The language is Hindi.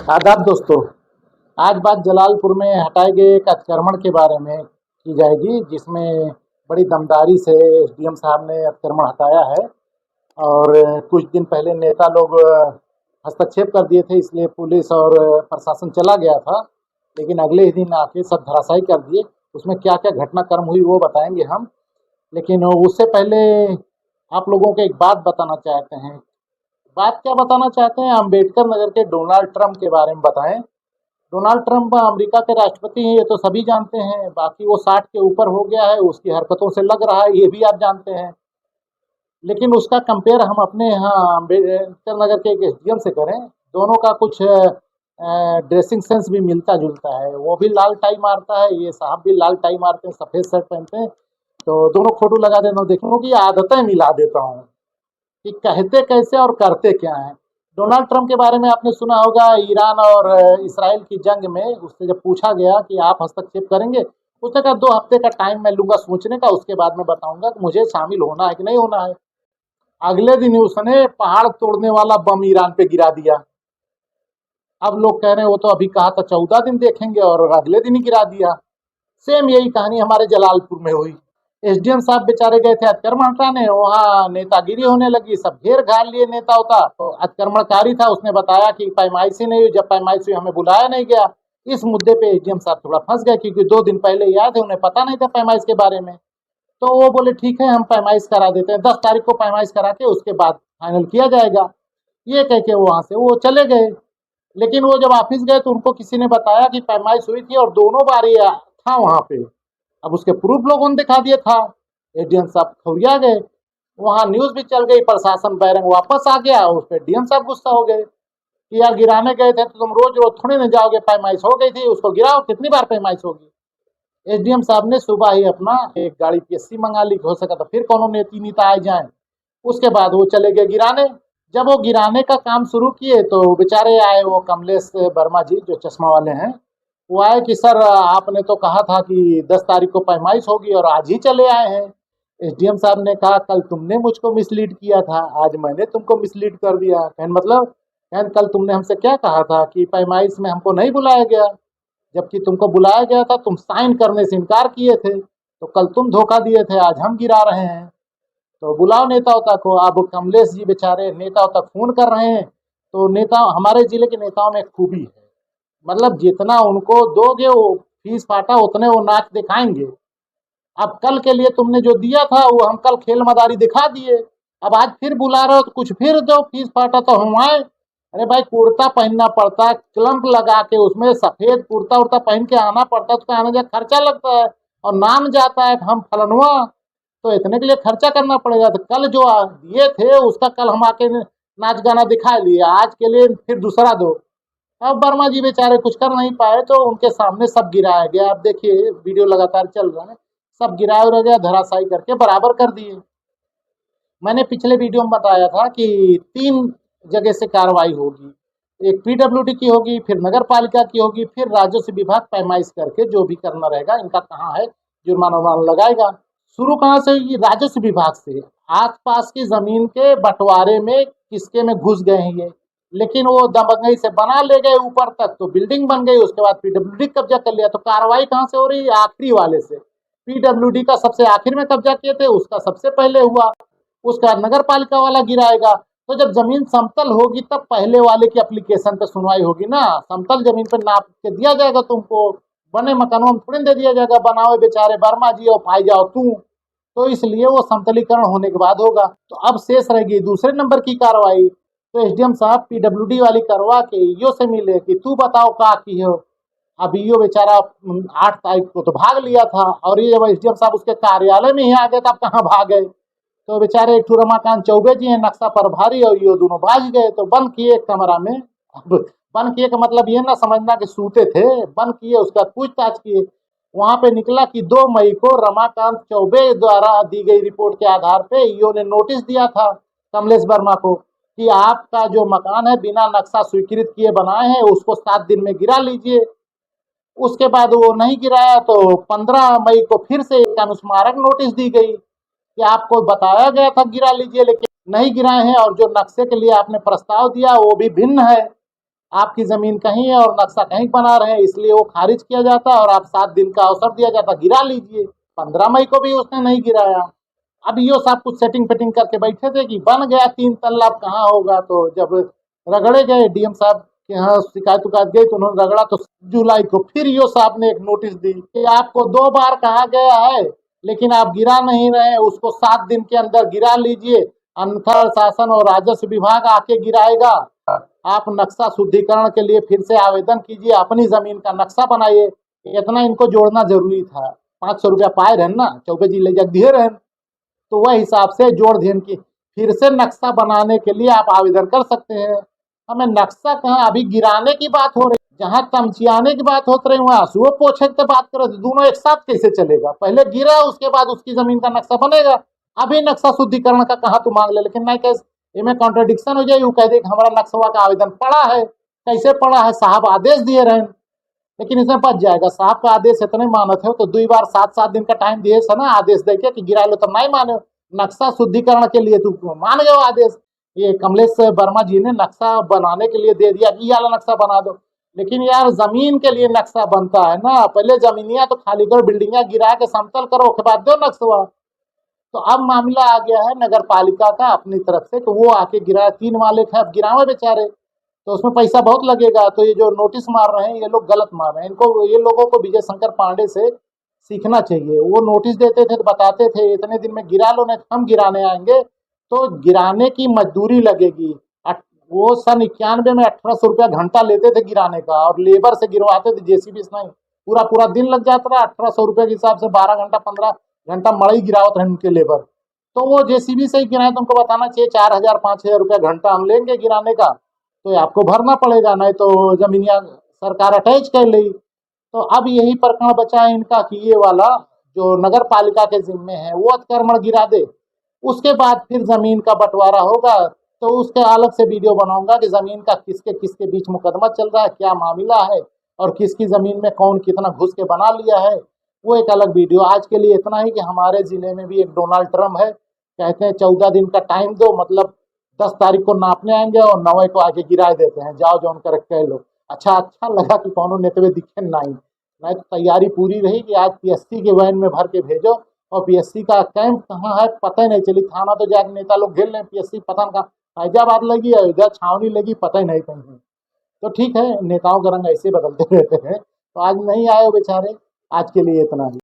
आदाब दोस्तों। आज बात जलालपुर में हटाए गए एक अतिक्रमण के बारे में की जाएगी, जिसमें बड़ी दमदारी से एसडीएम साहब ने अतिक्रमण हटाया है। और कुछ दिन पहले नेता लोग हस्तक्षेप कर दिए थे, इसलिए पुलिस और प्रशासन चला गया था। लेकिन अगले ही दिन आके सब धराशायी कर दिए। उसमें क्या क्या घटनाक्रम हुई वो बताएंगे हम। लेकिन उससे पहले आप लोगों को एक बात बताना चाहते हैं। बात क्या बताना चाहते हैं, अम्बेडकर नगर के डोनाल्ड ट्रंप के बारे में बताएं। डोनाल्ड ट्रंप अमेरिका के राष्ट्रपति हैं, ये तो सभी जानते हैं। बाकी वो 60 के ऊपर हो गया है, उसकी हरकतों से लग रहा है, ये भी आप जानते हैं। लेकिन उसका कंपेयर हम अपने यहाँ अम्बेडकर नगर के एक एसडीएम से करें, दोनों का कुछ ड्रेसिंग सेंस भी मिलता जुलता है। वो भी लाल टाई मारता है, ये साहब भी लाल टाई मारते हैं, सफ़ेद शर्ट पहनते हैं। तो दोनों फोटो लगा देता हूँ, देखो कि आदतें मिला देता हूँ कि कहते कैसे और करते क्या हैं। डोनाल्ड ट्रंप के बारे में आपने सुना होगा, ईरान और इसराइल की जंग में उससे जब पूछा गया कि आप हस्तक्षेप करेंगे, उसने कहा 2 हफ्ते का टाइम मैं लूंगा सोचने का, उसके बाद मैं बताऊंगा कि मुझे शामिल होना है कि नहीं होना है। अगले दिन ही उसने पहाड़ तोड़ने वाला बम ईरान पे गिरा दिया। अब लोग कह रहे हैं वो तो अभी कहा था 14 दिन देखेंगे, और अगले दिन ही गिरा दिया। सेम यही कहानी हमारे जलालपुर में हुई। एसडीएम साहब बेचारे गए थे अतिक्रमण हटाने, वहाँ नेतागिरी होने लगी, सब घेर घाल लिए नेता होता। तो अतिक्रमणकारी था, उसने बताया कि पैमाइशी नहीं हुई। जब पैमाइशी हुई हमें बुलाया नहीं गया। इस मुद्दे पे एसडीएम साहब थोड़ा फंस गए, क्योंकि 2 दिन पहले याद है उन्हें पता नहीं था पैमाइश के बारे में। तो वो बोले ठीक है, हम पैमाइश करा देते हैं, 10 तारीख को पैमाइश करा के उसके बाद फाइनल किया जाएगा। ये कह के वहां से वो चले गए। लेकिन वो जब ऑफिस गए तो उनको किसी ने बताया कि पैमाइश हुई थी और दोनों बार ये था वहां पे। अब उसके प्रूफ लोगों ने दिखा दिया था। एडीएम साहब खौरिया गए, वहां न्यूज भी चल गई, प्रशासन बैरंग वापस आ गया। उस पर डीएम साहब गुस्सा हो गए कि यार गिराने गए थे तो तुम रोज रोज थोड़ी न जाओगे, पैमाइश हो गई थी, उसको गिराओ, कितनी बार पैमाइश होगी। एसडीएम साहब ने सुबह ही अपना एक गाड़ी पीएससी मंगा ली, हो सका तो फिर कौन नेता आ जाए। उसके बाद वो चले गए गिराने। जब वो गिराने का काम शुरू किए तो बेचारे आए वो कमलेश वर्मा जी जो चश्मा वाले हैं। वो आए कि सर आपने तो कहा था कि 10 तारीख को पैमाइश होगी और आज ही चले आए हैं। एसडीएम साहब ने कहा कल तुमने मुझको मिसलीड किया था, आज मैंने तुमको मिसलीड कर दिया। कहने मतलब कहने कल तुमने हमसे क्या कहा था कि पैमाइश में हमको नहीं बुलाया गया, जबकि तुमको बुलाया गया था, तुम साइन करने से इनकार किए थे। तो कल तुम धोखा दिए थे, आज हम गिरा रहे हैं। तो बुलाओ नेता होता को। अब कमलेश जी बेचारे नेता होता फोन कर रहे हैं। तो नेता हमारे जिले के नेताओं में खूबी है, मतलब जितना उनको दोगे वो फीस फाटा उतने वो नाच दिखाएंगे। अब कल के लिए तुमने जो दिया था वो हम कल खेल मदारी दिखा दिए। अब आज फिर बुला रहे हो तो कुछ फिर दो फीस फाटा तो हम आए। अरे भाई कुर्ता पहनना पड़ता, क्लम्प लगा के उसमें सफेद कुर्ता उर्ता पहन के आना पड़ता है, उसका आने जाने खर्चा लगता है। और नाम जाता है हम फलनवा, तो इतने के लिए खर्चा करना पड़ेगा। तो कल जो दिए थे उसका कल हम आके नाच गाना दिखा लिए, आज के लिए फिर दूसरा दो। अब वर्मा जी बेचारे कुछ कर नहीं पाए, तो उनके सामने सब गिराया गया। अब देखिए वीडियो लगातार चल रहा है, सब गिराया उड़ा गया, धराशायी करके बराबर कर दिए। मैंने पिछले वीडियो में बताया था कि 3 जगह से कार्रवाई होगी, एक पीडब्ल्यूडी की होगी, फिर नगर पालिका की होगी, फिर राजस्व विभाग पैमाइश करके जो भी करना रहेगा, इनका कहाँ है जुर्माना उर्माना लगाएगा। शुरू कहाँ से होगी? राजस्व विभाग से। आसपास की जमीन के बंटवारे में किसके में घुस गए हैं ये, लेकिन वो दबंगई से बना ले गए ऊपर तक, तो बिल्डिंग बन गई, उसके बाद पीडब्ल्यूडी कब्जा कर लिया। तो कार्रवाई कहाँ से हो रही है? आखिरी वाले से। पीडब्ल्यूडी का सबसे आखिर में कब्जा किए थे, उसका सबसे पहले हुआ, उसका नगर पालिका वाला गिराएगा। तो जब जमीन समतल होगी तब पहले वाले की एप्लीकेशन पे सुनवाई होगी ना। समतल जमीन पे नाप के दिया जाएगा तुमको, बने मकानों में थोड़ी दे दिया जाएगा, बनाओ बेचारे वर्मा जी और पाई जाओ तू। तो इसलिए वो समतलीकरण होने के बाद होगा। तो अब शेष रहेगी दूसरे नंबर की कार्रवाई। तो एसडीएम साहब पीडब्ल्यूडी वाली करवा के ईओ से मिले कि तू बताओ का की हो। अब ईओ बेचारा 8 तारीख को तो भाग लिया था, और ये जब एसडीएम साहब उसके कार्यालय में ही आ गए तो आप कहाँ भागे। तो बेचारे एक रमाकांत चौबे जी हैं नक्शा पर भारी, और ये दोनों भाग गए। तो बंद किए एक कमरा में। अब बंद किए का मतलब ये ना समझना कि सूते थे, बंद किए, उसका पूछताछ किए। वहां पे निकला कि 2 मई को रमाकांत चौबे द्वारा दी गई रिपोर्ट के आधार पे ईओ ने नोटिस दिया था कमलेश वर्मा को कि आपका जो मकान है बिना नक्शा स्वीकृत किए बनाए हैं, उसको 7 दिन में गिरा लीजिए। उसके बाद वो नहीं गिराया तो 15 मई को फिर से एक अनुस्मारक नोटिस दी गई कि आपको बताया गया था गिरा लीजिए, लेकिन नहीं गिराए हैं, और जो नक्शे के लिए आपने प्रस्ताव दिया वो भी भिन्न है। आपकी ज़मीन कहीं है और नक्शा कहीं बना रहे हैं, इसलिए वो खारिज किया जाता है और आप 7 दिन का अवसर दिया जाता, गिरा लीजिए। 15 मई को भी उसने नहीं गिराया। अब यो सब कुछ सेटिंग फेटिंग करके बैठे थे कि बन गया 3 तल्ला, अब कहाँ होगा। तो जब रगड़े गए डीएम साहब के यहाँ, शिकायत उकायत गई तो उन्होंने रगड़ा, तो जुलाई को फिर यो साहब ने एक नोटिस दी कि आपको 2 बार कहा गया है लेकिन आप गिरा नहीं रहे, उसको 7 दिन के अंदर गिरा लीजिए, अन्यथा शासन और राजस्व विभाग आके गिराएगा। आप नक्शा शुद्धिकरण के लिए फिर से आवेदन कीजिए, अपनी जमीन का नक्शा बनाइए। इतना इनको जोड़ना जरूरी था। 500 रुपया पाए रहन ना, चौबे जी ले जा दिए रहन, तो वह हिसाब से जोड़ देन की फिर से नक्शा बनाने के लिए आप आवेदन कर सकते हैं। हमें नक्शा कहाँ, अभी गिराने की बात हो रही, जहाँ तमचियाने की बात होती रही वहाँ आंसुओं पोछे की बात करो, दोनों एक साथ कैसे चलेगा? पहले गिरा उसके बाद उसकी जमीन का नक्शा बनेगा। अभी नक्शा शुद्धिकरण का कहाँ तू मांग ले, लेकिन नहीं कैसे इनमें कॉन्ट्रडिक्शन हो जाए, वो कह दे कि हमारा नक्शा का आवेदन पड़ा है। कैसे पड़ा है? साहब आदेश दिए रहे, लेकिन इसमें बच जाएगा। साहब का आदेश इतने मानत है तो 2 बार 7-7 दिन का टाइम दिए ना आदेश देके कि गिरा लो, तब नहीं माने। नक्शा शुद्धिकरण के लिए तू मान गए आदेश। ये कमलेश वर्मा जी ने नक्शा बनाने के लिए दे दिया कि वाला नक्शा बना दो, लेकिन यार जमीन के लिए नक्शा बनता है ना, पहले जमीनिया तो खाली करो, बिल्डिंगा गिरा के समतल करो, उसके बाद दो नक्शा। तो अब मामला आ गया है नगर पालिका का अपनी तरफ से, तो वो आके गिरा, 3 मालिक है, अब गिरावे बेचारे, तो उसमें पैसा बहुत लगेगा। तो ये जो नोटिस मार रहे हैं ये लोग गलत मार रहे हैं। इनको, ये लोगों को विजय शंकर पांडे से सीखना चाहिए। वो नोटिस देते थे तो बताते थे इतने दिन में गिरा लो, नहीं हम गिराने आएंगे। तो गिराने की मजदूरी लगेगी। वो सन 91 में 1800 रुपया घंटा लेते थे गिराने का, और लेबर से गिरवाते थे, जेसीबी से नहीं। पूरा पूरा दिन लग जाता था। 1800 रुपये के हिसाब से 12 घंटा 15 घंटा मड़ई गिरावत रहे उनके लेबर। तो वो जेसीबी से ही गिराए तो उनको बताना चाहिए 4000 5000 रुपया घंटा हम लेंगे गिराने का, तो आपको भरना पड़ेगा, नहीं तो जमीनिया सरकार अटैच कर ली। तो अब यही प्रकरण बचा है इनका कि ये वाला जो नगर पालिका के जिम्मे है वो अतिक्रमण गिरा दे, उसके बाद फिर जमीन का बंटवारा होगा। तो उसके अलग से वीडियो बनाऊंगा कि जमीन का किसके किसके बीच मुकदमा चल रहा है, क्या मामला है, और किसकी जमीन में कौन कितना घुस के बना लिया है, वो एक अलग वीडियो। आज के लिए इतना ही कि हमारे जिले में भी एक डोनाल्ड ट्रम्प है, कहते हैं 14 दिन का टाइम दो, मतलब 10 तारीख को नापने आएंगे और 9 को आके गिरा देते हैं, जाओ जो उनका कह लो। अच्छा लगा कि कौन नेतवे दिखे नहीं तो तैयारी पूरी रही कि आज पीएससी के वैन में भर के भेजो, और पीएससी का कैंप कहाँ है पता ही नहीं चली। थाना तो जाके नेता लोग घेर लें, पीएससी पता नहीं कहाँ, फैजाबाद लगी, अयोध्या छावनी लगी, पता ही नहीं कहीं। तो ठीक है, नेताओं का रंग ऐसे बदलते रहते हैं। तो आज नहीं आए बेचारे, आज के लिए इतना ही।